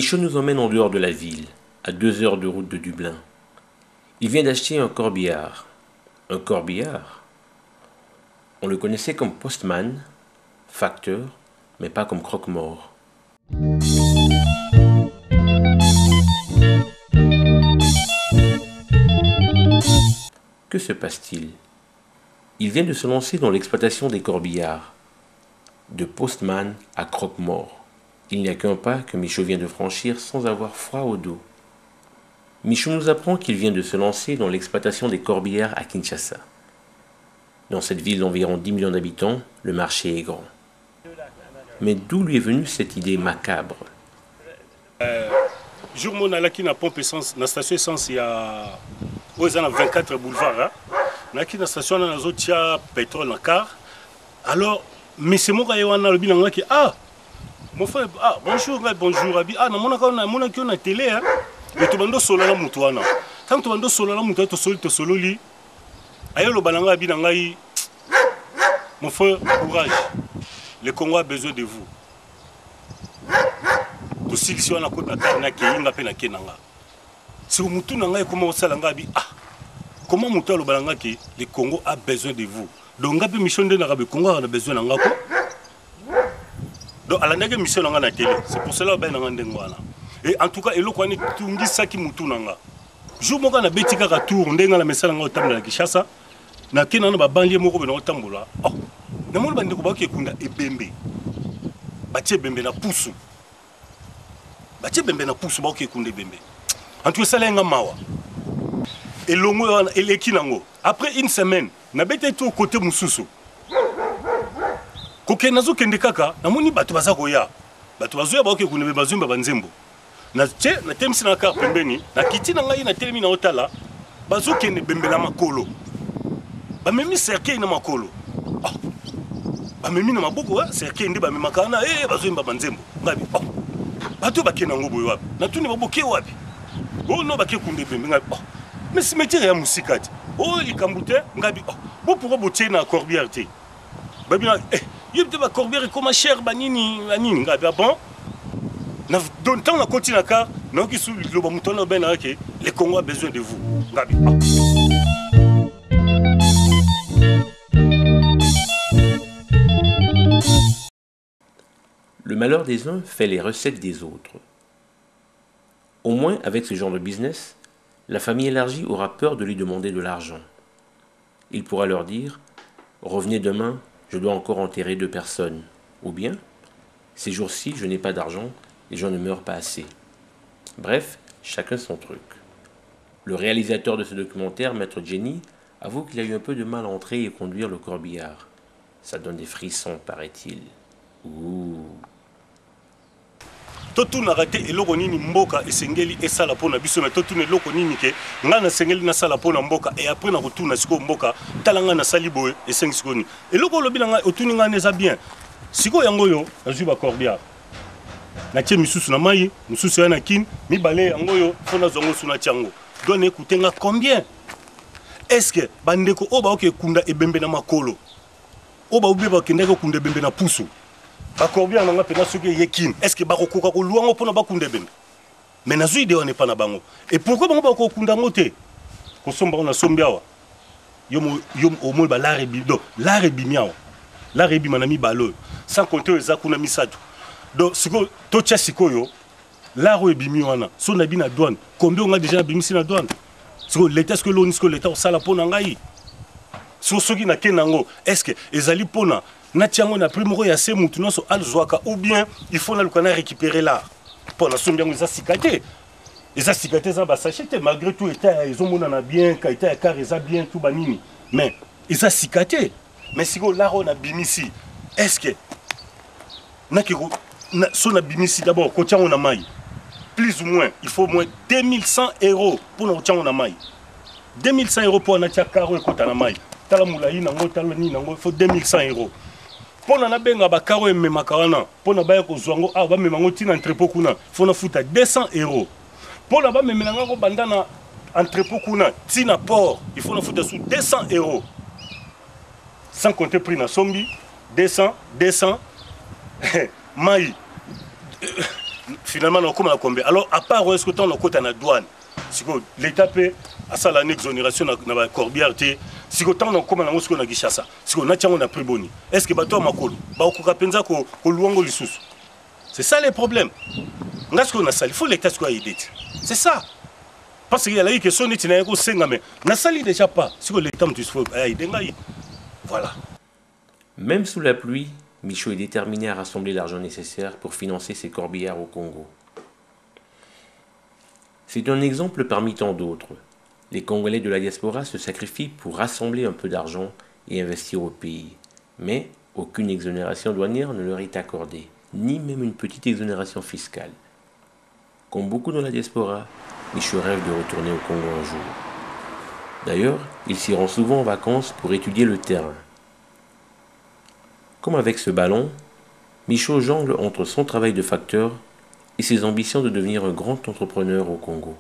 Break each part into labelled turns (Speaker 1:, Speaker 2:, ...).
Speaker 1: Michaud nous emmène en dehors de la ville, à 2 heures de route de Dublin. Il vient d'acheter un corbillard. Un corbillard? On le connaissait comme postman, facteur, mais pas comme croque-mort. Que se passe-t-il? Il vient de se lancer dans l'exploitation des corbillards. De postman à croque-mort. Il n'y a qu'un pas que Michaud vient de franchir sans avoir froid au dos. Michaud nous apprend qu'il vient de se lancer dans l'exploitation des corbillards à Kinshasa. Dans cette ville d'environ 10 millions d'habitants, le marché est grand. Mais d'où lui est venue cette idée macabre?
Speaker 2: Jour où on a la pompe essence, la station essence, il y a 24 boulevards. On a la station, on a un pétrole dans le car. Alors, mais c'est moi qui ai le bilan qui mon frère, bonjour, bonjour, on a la télé, et tu vas solo la moutouana. Quand tu vas solo la moutouana, tu solo li. Aïe, le balanga binangaï. Mon frère, courage. Le Congo a besoin de vous. Tu sais, si on a côté na qui inga pe na kenanga. Si mutu nanga comment on salanga bi comment mutu le balanga ki le Congo a besoin de vous. Donc ngapi mission de na le Congo a besoin nanga ko. Donc à la nage mission nanga na télé. C'est pour cela ben nanga ndengwana. Et en tout cas eloko ani tungi saki mutu nanga. Jour moko na betika ka tour ndenga la mesala nga otamla na Kinshasa. Na kenana ba banlier moko be na otambola. Oh. Na mona bande ko ba ke kunda ebembe. Batie bembe na pusu. Batie bembe na pusu ba ke kunda bembe. En tout cas ça nga mawa. Et longo eleki nango. Après une semaine, na bete tout côté mususu. Koke nazo kende kaka, na moni bato baza koya. Bato bazoya ba ke kunda be bazumba banzembo. Na temsi na kar pembeni, na kiti na ngai na telemi na otala, bazo kende bembe na makolo. Ba memi cercle na makolo. Ba memi na maboko cercle ndi ba memaka na bazomba banzembo. Ngabi bato bakena ngo boyo wapi. Na tuni baboke wapi. Oh no bake kunde bembe ngabi. Mais si métier ya musika ti. Oh likambute ngabi. Bo pourquoi botie na corbière ti. Babi na yebte ba corbière comme cher banini ngabi bon. Na donc tant on continue à car non qui sous le bamouton ben que le Congo a besoin de vous. Ngabi.
Speaker 1: Le malheur des uns fait les recettes des autres. Au moins, avec ce genre de business, la famille élargie aura peur de lui demander de l'argent. Il pourra leur dire « Revenez demain, je dois encore enterrer 2 personnes. » Ou bien « Ces jours-ci, je n'ai pas d'argent, les gens ne meurent pas assez. » Bref, chacun son truc. Le réalisateur de ce documentaire, Maître Jenny, avoue qu'il a eu un peu de mal à entrer et conduire le corbillard. Ça donne des frissons, paraît-il. Ouh.
Speaker 2: Totu na raté eloko nini mboka esengeli esala pona biso mais totu ne eloko nini ke ngana sengeli na sala pona mboka et après na retourna siko mboka talanga na sali boye esengi siko ni eloko lobi nga otuni ngana eza bien siko yango yo azwi ba corbillard na tie misusu na mai misusu na kin mibale yango yo fona zongo suna tiango donne écouter nga combien est-ce que bandeko oba oke kunda ebembe na makolo oba ubeba kendeko kunda ebembe na pusu ba corbillard nanga pena soki yekin est-ce que ba kokoka ko luango pona ba kunda ebembe mais na zui de on est pas na bango et pourquoi bango ba ko kunda ngote ko somba on a sombiawa yo au moins ba la rebido la rebimiawa la rebi manami balo sans compter les akuna misatu donc siko to tia sikoyo la rebimi wana so na bina douane combien on a déjà bimisi na douane siko l'état ce que l'on siko l'état sala pona ngai so soki na kenango est-ce que ezali pona na tiango na primo ya se mutu no so alzwaka ou bien il faut na lukana récupérer là pona sombiango za sikate eza sikate za ba sachete malgré tout état ils ont mona bien ka état car eza bien tout banini mais eza sikate mais siko la ro na bimisi est-ce que na ki so na bimisi d'abord ko tiango na mai plus ou moins il faut au moins 2100 € pour na tiango na mai 2100 € pour na tia caro e kota na mai tala mulayi nango tala ni nango il faut 2100 €. Pour na benga ba caro e memaka wana pour na ba ko zwango ba memango tina entrepôt kuna faut na futa 200 €. Pour na ba memelanga ko bandana entrepôt kuna tina port il faut na futa sous 200 €. Sans compter prix na sombi 200 mai finalement on a combien. Alors à part est-ce que on a côté na douane si l'état peut à ça la exonération na ba corbière té si que tant on comme na ngosiko na Kinshasa si on a tiens on a pris boni est-ce que bato makolo ba ko penza ko luango lisusu. C'est ça les problèmes. Ngasiko na sali faut l'état soit aider. C'est ça. Parce qu'il y a la question n'est pas que c'est mais na sali déjà pas si que l'état me faut aider ngai. Voilà.
Speaker 1: Même sous la pluie, Michaud est déterminé à rassembler l'argent nécessaire pour financer ses corbillards au Congo. C'est un exemple parmi tant d'autres. Les Congolais de la diaspora se sacrifient pour rassembler un peu d'argent et investir au pays. Mais aucune exonération douanière ne leur est accordée, ni même une petite exonération fiscale. Comme beaucoup dans la diaspora, Michaud rêve de retourner au Congo un jour. D'ailleurs, il s'y rend souvent en vacances pour étudier le terrain. Comme avec ce ballon, Michaud jongle entre son travail de facteur et ses ambitions de devenir un grand entrepreneur au Congo.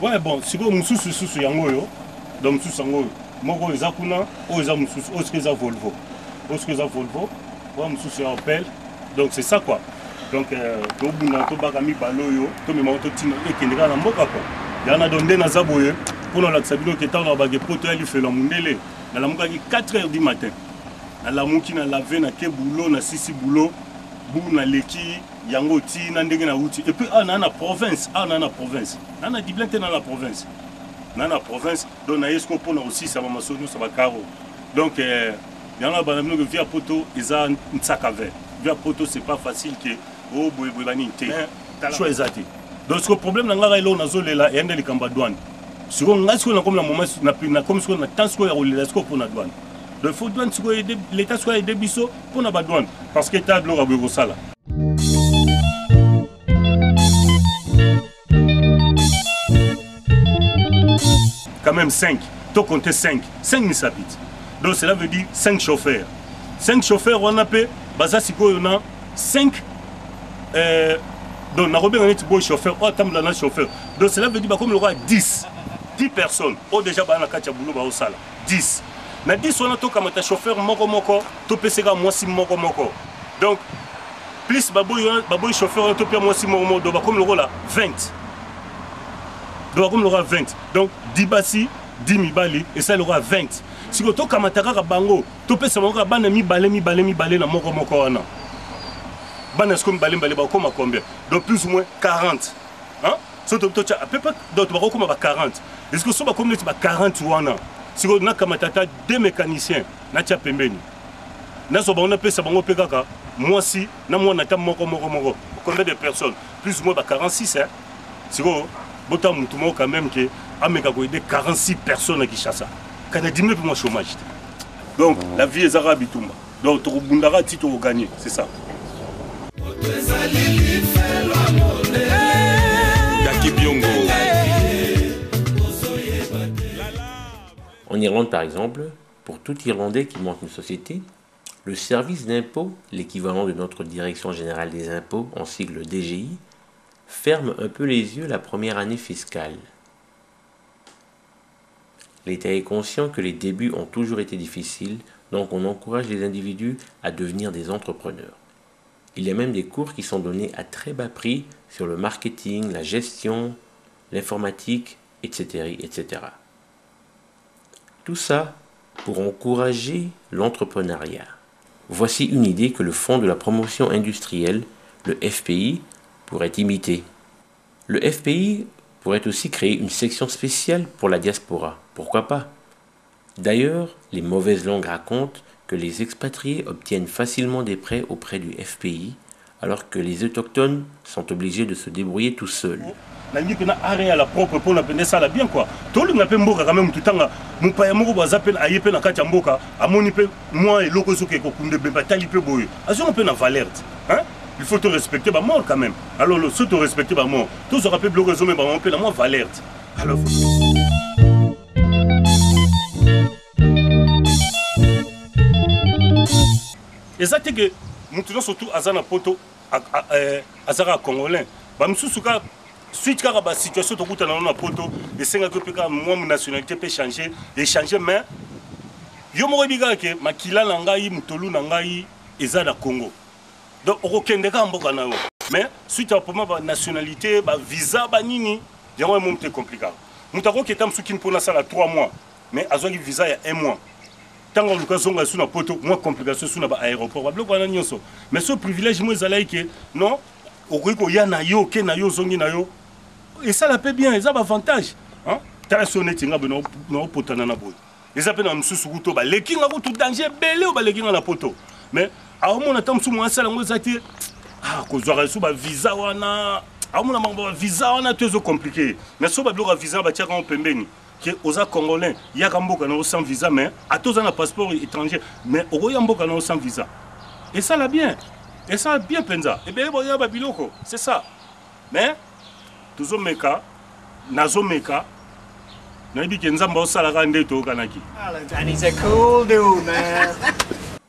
Speaker 2: Ouais bon, si vous mususu yango yo, donc mususu yango moko eza kuna, o eza mususu, o eza Volvo. O eza Volvo, wa mususu ya Opel. Donc c'est ça quoi. Donc to buna to bagami baloyo, to me moto tina ekendeka na mboka quoi. Yana donde na zaboye, pour la sabilo ke tanga ba poto ali fait la mundele. Na la muka 4h du matin. Na la muki na laver na ke boulot na sisi boulot, bu na leki yango ti na ndenge na uti. Et puis na province, na province. Na diblente na la province. Na province, donc na esko pona aussi ça va masono ça va caro. Donc yana ba na via poto eza ntsakave. Via poto c'est pas facile que oh boy bani te. Choisir. Donc ce problème na ngara ilo na zolela yende likamba douane. Si on a ce qu'on a comme la moment na comme ce qu'on a tant ce qu'on a roulé pour la douane. Donc faut douane l'état soit aider biso pour la douane parce que état de l'or à bureau ça là. Quand même 5. Tu comptes 5. 5 misabit. Donc cela veut dire 5 chauffeurs. 5 chauffeurs on a payé baza siko on a 5 donc, on a un chauffeur, on a un chauffeur. Donc, cela veut dire comme il y aura 10 personnes. On a déjà 10. Na 10, on a un chauffeur, tu peux faire moi si moko. Donc, plus baboy chauffeur, tu peux moi si moko. Donc, comme il y aura 20. Donc, comme il y aura 20. Donc, 10 bassi, 10 mibali, et ça il y aura 20. Si tu as bango, tu peux faire mi balé na moko. Banescom balé comme à combien? Donc plus ou moins 40. Hein? Donc tu as 40. Est-ce que tu as comme 40 wana? Si on a deux mécaniciens, na tia pembeni. Na so ba on a pesa bango pekaka. Moi si na moi na ta moko. Combien de personnes? Plus ou moins 46 hein. Si on bota mutu mo quand même que ameka ko aider 46 personnes qui chassent. Kana diminuer pour moi chômage. Donc la vie est arabe bitumba. Donc tu bundara ti to gagner, c'est ça.
Speaker 1: En Irlande par exemple, pour tout Irlandais qui monte une société, le service d'impôt, l'équivalent de notre Direction générale des impôts, en sigle DGI, ferme un peu les yeux la première année fiscale. L'État est conscient que les débuts ont toujours été difficiles, donc on encourage les individus à devenir des entrepreneurs. Il y a même des cours qui sont donnés à très bas prix sur le marketing, la gestion, l'informatique, etc., etc. Tout ça pour encourager l'entrepreneuriat. Voici une idée que le Fonds de la promotion industrielle, le FPI, pourrait imiter. Le FPI pourrait aussi créer une section spéciale pour la diaspora. Pourquoi pas? D'ailleurs, les mauvaises langues racontent que les expatriés obtiennent facilement des prêts auprès du FPI, alors que les autochtones sont obligés de se débrouiller tout seuls.
Speaker 2: À la propre pour la ça bien quoi. Tout le monde mboka quand même tout temps mon paya moko bazapen ayepe na kati mboka amoni pe moi et loko soke ko kunde be batali pe boye. Azo on peut na valeur. Hein? Il faut te respecter ba mort quand même. Alors le se te respecter ba mort. Tous aura pe bloquer zo me ba on peut na moi valeur. Alors exact que nous surtout azana poto azara congolais. Ba msusuka suite à la situation de route na poto et c'est que moi nationalité peut changer et changer mais yo mo biga ke makila na ngai mutolu na ngai eza na Congo donc okende ka mboka na yo mais suite à la nationalité ba visa ba nini yango mo te compliqué mutako ke tam suki mpona sala 3 mois mais azwaki visa ya 1 mois tango luka zonga suna poto moi complication suna ba aéroport ba bloko na nyonso mais ce privilège mo ezalaki ke non okiko ya na yo ke na yo zongi na yo et ça la paie bien ils ont avantage hein t'as sonné tinga beno no potana na boy ils appellent na msusu kuto ba leki nga kuto danger belé ou ba leki nga na poto mais a mona tam su mo sala ngo zati ah ko zora su ba visa wana a mona ba visa wana tezo compliqué mais so ba bloka visa ba tia ka pembeni que aux congolais ya kamboka na sans visa mais à tous un passeport étranger mais au yamboka na sans visa et ça la bien et ça bien penza et bien bon ya ba biloko c'est ça mais toujours meka nazo meka na bi kenzamba osala nde to kanaki.
Speaker 3: Danny's a cool dude, man.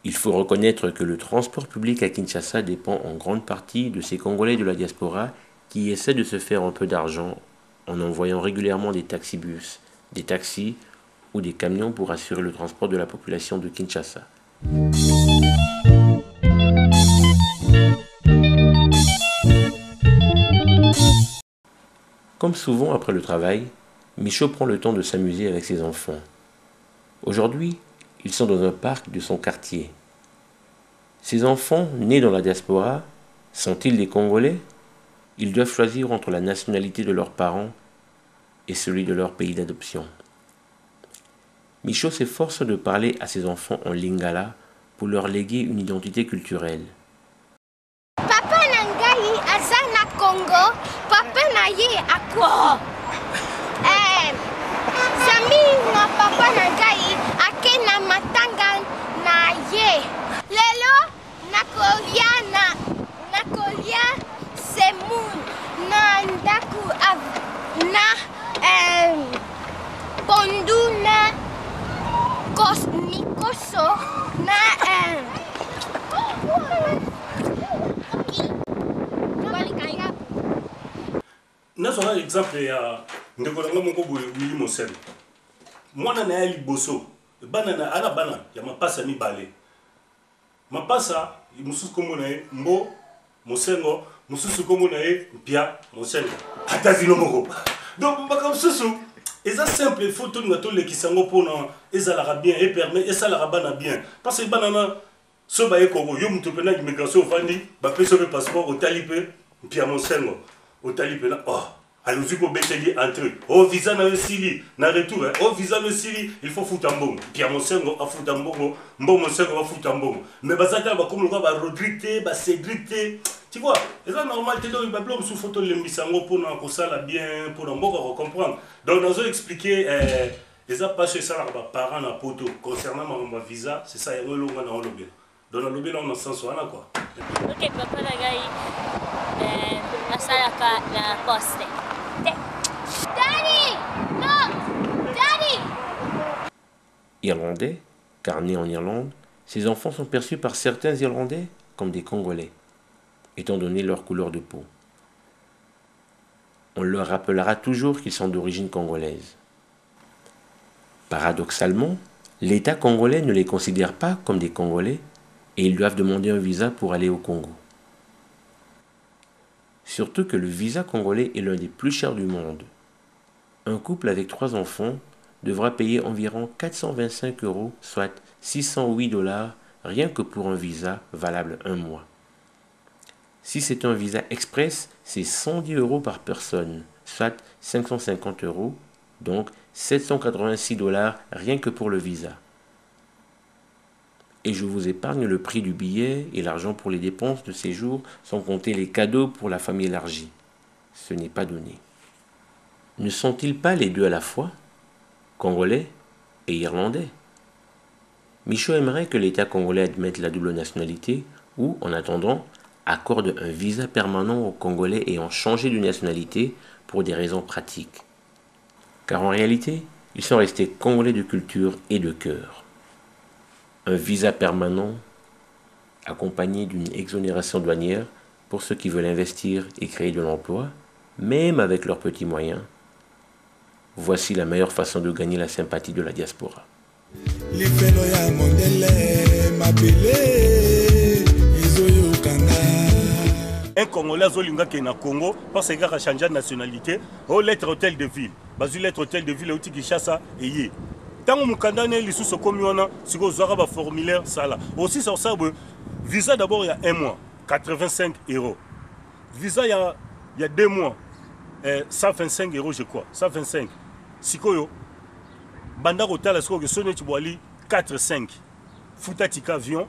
Speaker 1: Il faut reconnaître que le transport public à Kinshasa dépend en grande partie de ces Congolais de la diaspora qui essaient de se faire un peu d'argent en envoyant régulièrement des taxibus, des taxis ou des camions pour assurer le transport de la population de Kinshasa. Comme souvent après le travail, Michaud prend le temps de s'amuser avec ses enfants. Aujourd'hui, ils sont dans un parc de son quartier. Ces enfants, nés dans la diaspora, sont-ils des Congolais? Ils doivent choisir entre la nationalité de leurs parents et celui de leur pays d'adoption. Michaud s'efforce de parler à ses enfants en lingala pour leur léguer une identité culturelle.
Speaker 4: Papa Nangai Azana Congo, papa Naye Akwa. Zami na papa Nangai Akena Matanga Naye. Lelo Nakolia Semun Nandaku na Ponduna Nikoso na
Speaker 2: nazo exemple ya ndeko na moko boye Willy Mosel mwana na ya liboso bana na ana bana ya mapasa mibale mapasa mususu komo na ye mbo mosengo mususu komo na ye mpia mosengo ata zino moko donc baka mususu eza simple photo nga to lekisango pona ezalaka bien et permet et ça la bana bien parce que bana na so ba ekoko yo mutu pena immigration fandi ba peso pe passeport au talipe mpia mosengo au talipe na oh allons-y pour beteli entre au visa na sili na retour au visa na sili il faut foutre mbongo mpia mosengo a foutre mbongo mbongo mosengo a foutre mbongo mais bazata ba comme le ba Rodrigue ba Cédric tu vois c'est normal te donner ba blog sous photo lembisango pour na ko sala bien pour mbongo comprendre donc nous ont expliqué les a pas chez ça là parents na poto concernant ma visa c'est ça yango longa na lobby dans le lobby là on a sens wana quoi.
Speaker 5: OK papa la gai na sala ka na poste.
Speaker 4: Daddy! No! Daddy!
Speaker 1: Irlandais, car nés en Irlande, ces enfants sont perçus par certains Irlandais comme des Congolais, étant donné leur couleur de peau. On leur rappellera toujours qu'ils sont d'origine congolaise. Paradoxalement, l'État congolais ne les considère pas comme des Congolais et ils doivent demander un visa pour aller au Congo. Surtout que le visa congolais est l'un des plus chers du monde. Un couple avec 3 enfants devra payer environ 425 €, soit 608 $, rien que pour un visa valable 1 mois. Si c'est un visa express, c'est 110 € par personne, soit 550 €, donc 786 $ rien que pour le visa. Et je vous épargne le prix du billet et l'argent pour les dépenses de séjour, sans compter les cadeaux pour la famille élargie. Ce n'est pas donné. Ne sont-ils pas les deux à la fois, Congolais et Irlandais? Michaud aimerait que l'État congolais admette la double nationalité ou, en attendant, accorde un visa permanent aux Congolais ayant changé de nationalité pour des raisons pratiques. Car en réalité, ils sont restés Congolais de culture et de cœur. Un visa permanent accompagné d'une exonération douanière pour ceux qui veulent investir et créer de l'emploi même avec leurs petits moyens. Voici la meilleure façon de gagner la sympathie de la diaspora.
Speaker 2: Un Congolais Zolinga qui est na Congo parce qu'il a changé de nationalité. Oh, lettre hôtel de ville. Basu lettre hôtel de ville au Kinshasa et yé. Tant que mukandane les sous communes, si vous avez un formulaire ça là. Aussi sur ça, visa d'abord il y a 1 mois, 85 €. Visa il y a 2 mois, 125 € je crois, 125. Sikoyo, banda hotel est-ce que sonne tu bois 4-5. Futa tika avion.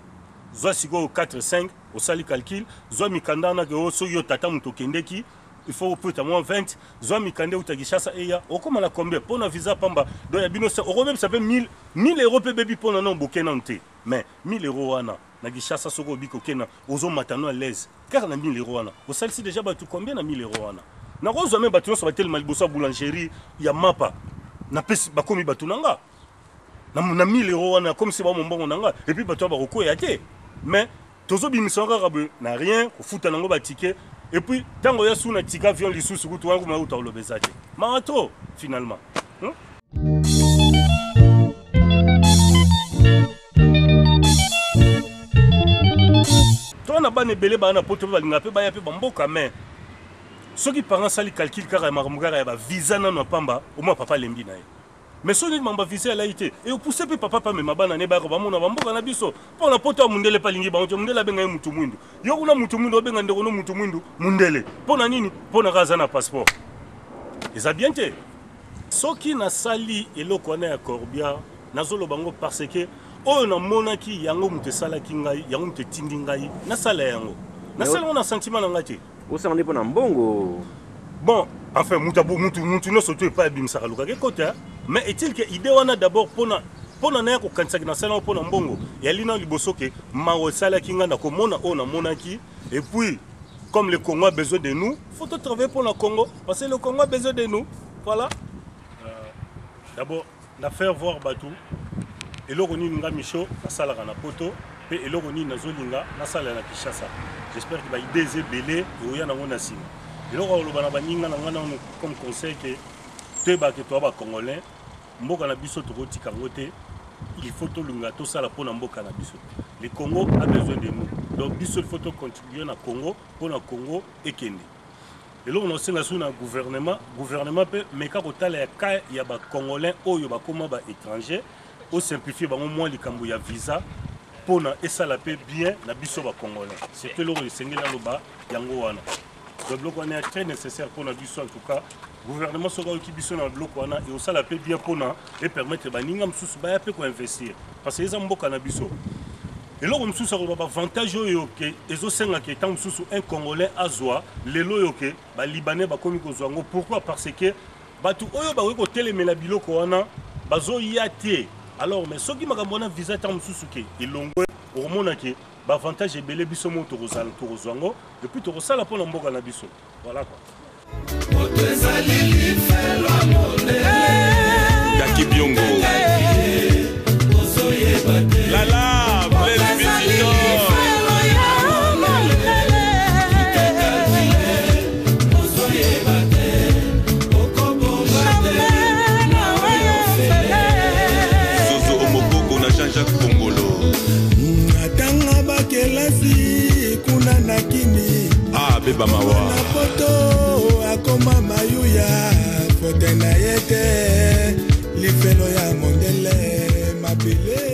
Speaker 2: Zoa sigo 4-5, au sali calcul, Zoa mikanda na ke oso yo tata mutokendeki, il faut peut moins 20, Zoa mikande utagishasa eya, okoma la combien pour na visa pamba, donc ya bino ça, au même ça fait 1000 € pe baby pour na bokena nte, mais 1000 € wana, na gishasa soko biko kena, ozo matano à l'aise, car na 1000 € wana, au sali si déjà batu combien na 1000 € wana, na rozo même batu so batel malibosa boulangerie, ya mapa, na pesi bakomi batu nanga, na 1000 € wana, comme si ba mon bon nanga, et puis batu ba roko ya te. Mais tozo bimisanga rabe na rien ko futa nango ba ticket et puis tango ya suna tika avion lisusu kutu wangu ma uta olobezate marato finalement tona bane belé bana poto ba linga pe ba ya pe bamboka mais ceux qui parents sali calcul kara makamugara ya ba visa na no pamba au moins papa lembi na ye. Mais si on m'a visé à l'AIT, et au poussé papa pas mais ma banane ne barre pas mon avambo na biso. Pour la poto mundele palingi ba mundele benga mutu mundu. Yo kuna mutu mundu benga ndeko no mutu mundu mundele. Pona nini? Pona raza na passeport. Eza bien te. Soki na sali eloko na ya Corbia nazolo bango parce que oyo na monaki yango mutu sala kingai yango mutu tindi ngai na sala yango. Na sala on a sentiment na ngati.
Speaker 1: Au sein de mbongo.
Speaker 2: Bon, enfin, mutu no surtout pas bimsa kaluka ke côté, mais est-il que idée wana d'abord pona na ko kansaki na sala pona mbongo. Ya lina liboso ke mawo sala kinga na ko mona ona monaki et puis comme le Congo a besoin de nous, faut travailler pour le Congo parce que le Congo a besoin de nous. Voilà. D'abord, la faire voir Batou. Et là on y nga Micho na sala na poto et là on y na zolinga na sala na Kinshasa. J'espère qu'il va y des belé et oya na ngona sima. Et là, comme conseil que tu es Congolais, il faut que tout ça pour le Congo a besoin de nous. Donc, il faut contribuer au Congo pour le Congo et Kenya. Et là, on a aussi un gouvernement, mais quand il y a des Congolais ou des étrangers, on simplifie au moins les visa pour que paix bien les Congolais. C'est que l'on le bloc est très nécessaire pour nous, en tout cas. Le gouvernement sera qui bison dans le bloc et aussi la paix bien pour nous et permettre à nous d'investir. Parce que les gens sont et là, on a un avantage que un Congolais a zoa, les loyoke, les Libanais comme pourquoi? Parce que tout le monde télémé la biloko wana, bazo yate. Alors, mais ceux qui m'ont un visa tam susuke, ils l'ont au monde qui avantage est belé biso mo torozal torozango et puis torosala pour l'amboka na biso. Voilà quoi.
Speaker 6: Kaki Biongo. Lala, bel visiteur. Zozo Omokoko na Jean-Jacques Kongolo.
Speaker 7: Natanga bakelasi kuna nakini.
Speaker 6: Ah, beba mawa.
Speaker 7: Na poto akoma mayuya fote na yete lifelo ya mondele mabele.